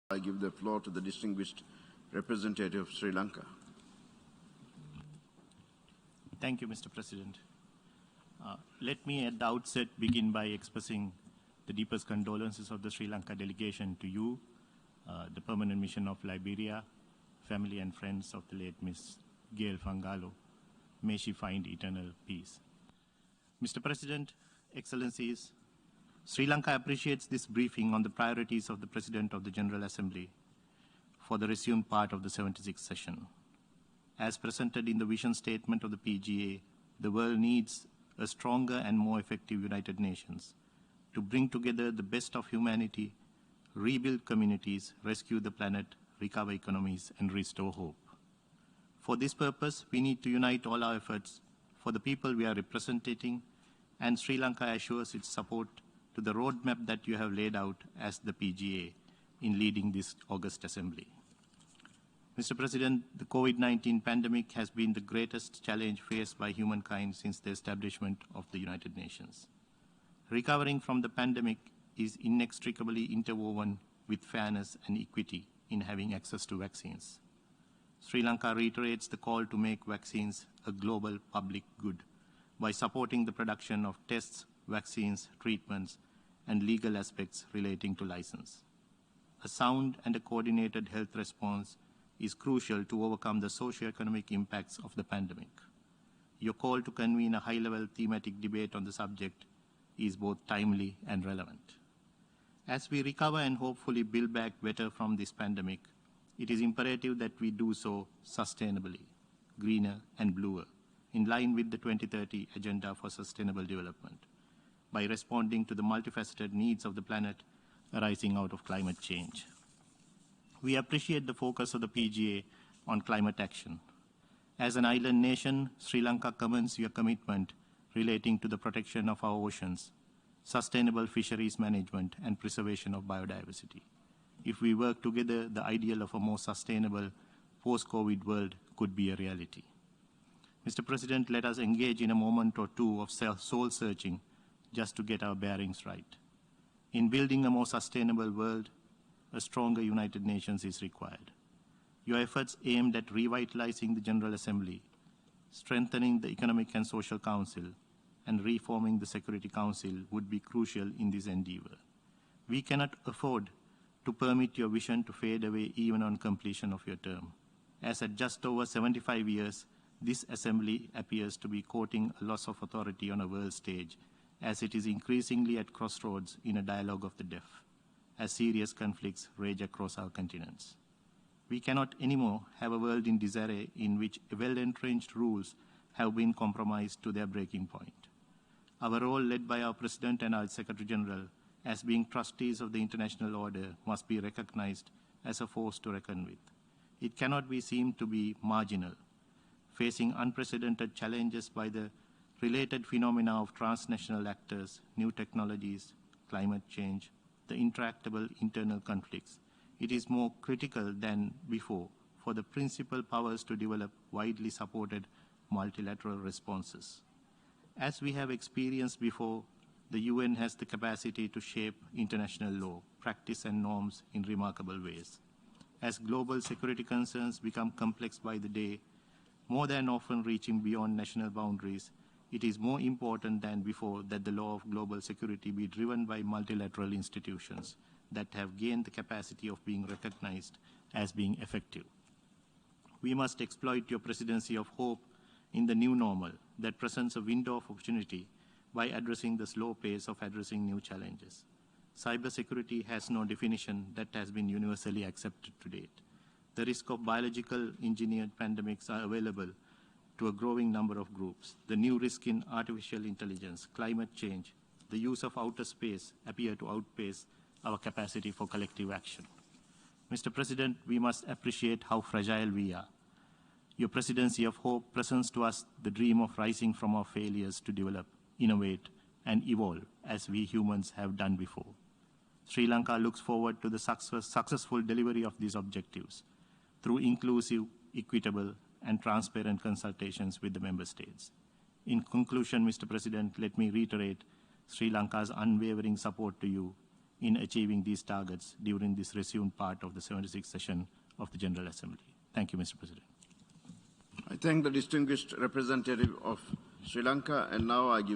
I give the floor to the distinguished representative of Sri Lanka. Thank you, Mr. President. Let me at the outset begin by expressing the deepest condolences of the Sri Lanka delegation to you, the Permanent Mission of Liberia, family and friends of the late Miss Gail Fangalo. May she find eternal peace. Mr. President, Excellencies, Sri Lanka appreciates this briefing on the priorities of the President of the General Assembly for the resumed part of the 76th session. As presented in the vision statement of the PGA, the world needs a stronger and more effective United Nations to bring together the best of humanity, rebuild communities, rescue the planet, recover economies, and restore hope. For this purpose, we need to unite all our efforts for the people we are representing, and Sri Lanka assures its support to the roadmap that you have laid out as the PGA in leading this August Assembly. Mr. President, the COVID-19 pandemic has been the greatest challenge faced by humankind since the establishment of the United Nations. Recovering from the pandemic is inextricably interwoven with fairness and equity in having access to vaccines. Sri Lanka reiterates the call to make vaccines a global public good by supporting the production of tests, vaccines, treatments, and legal aspects relating to license. A sound and a coordinated health response is crucial to overcome the socio-economic impacts of the pandemic. Your call to convene a high-level thematic debate on the subject is both timely and relevant. As we recover and hopefully build back better from this pandemic, it is imperative that we do so sustainably, greener and bluer, in line with the 2030 Agenda for Sustainable Development, by responding to the multifaceted needs of the planet arising out of climate change. We appreciate the focus of the PGA on climate action. As an island nation, Sri Lanka commends your commitment relating to the protection of our oceans, sustainable fisheries management, and preservation of biodiversity. If we work together, the ideal of a more sustainable post-COVID world could be a reality. Mr. President, let us engage in a moment or two of soul-searching just to get our bearings right. In building a more sustainable world, a stronger United Nations is required. Your efforts aimed at revitalizing the General Assembly, strengthening the Economic and Social Council, and reforming the Security Council would be crucial in this endeavor. We cannot afford to permit your vision to fade away even on completion of your term, as at just over 75 years, this Assembly appears to be courting a loss of authority on a world stage, as it is increasingly at crossroads in a dialogue of the deaf, as serious conflicts rage across our continents. We cannot anymore have a world in disarray in which well-entrenched rules have been compromised to their breaking point. Our role, led by our President and our Secretary General, as being trustees of the international order, must be recognized as a force to reckon with. It cannot be seen to be marginal, facing unprecedented challenges by the related phenomena of transnational actors, new technologies, climate change, the intractable internal conflicts. It is more critical than before for the principal powers to develop widely supported multilateral responses. As we have experienced before, the UN has the capacity to shape international law, practice, and norms in remarkable ways. As global security concerns become complex by the day, more than often reaching beyond national boundaries, it is more important than before that the law of global security be driven by multilateral institutions that have gained the capacity of being recognized as being effective. We must exploit your presidency of hope in the new normal that presents a window of opportunity by addressing the slow pace of addressing new challenges. Cybersecurity has no definition that has been universally accepted to date. The risk of biological engineered pandemics are available to a growing number of groups. The new risk in artificial intelligence, climate change, the use of outer space appear to outpace our capacity for collective action. Mr. President, we must appreciate how fragile we are. Your presidency of hope presents to us the dream of rising from our failures to develop, innovate, and evolve as we humans have done before. Sri Lanka looks forward to the successful delivery of these objectives through inclusive, equitable, and transparent consultations with the member states. In conclusion, Mr. President, let me reiterate Sri Lanka's unwavering support to you in achieving these targets during this resumed part of the 76th session of the General Assembly. Thank you, Mr. President. I thank the distinguished representative of Sri Lanka, and now I give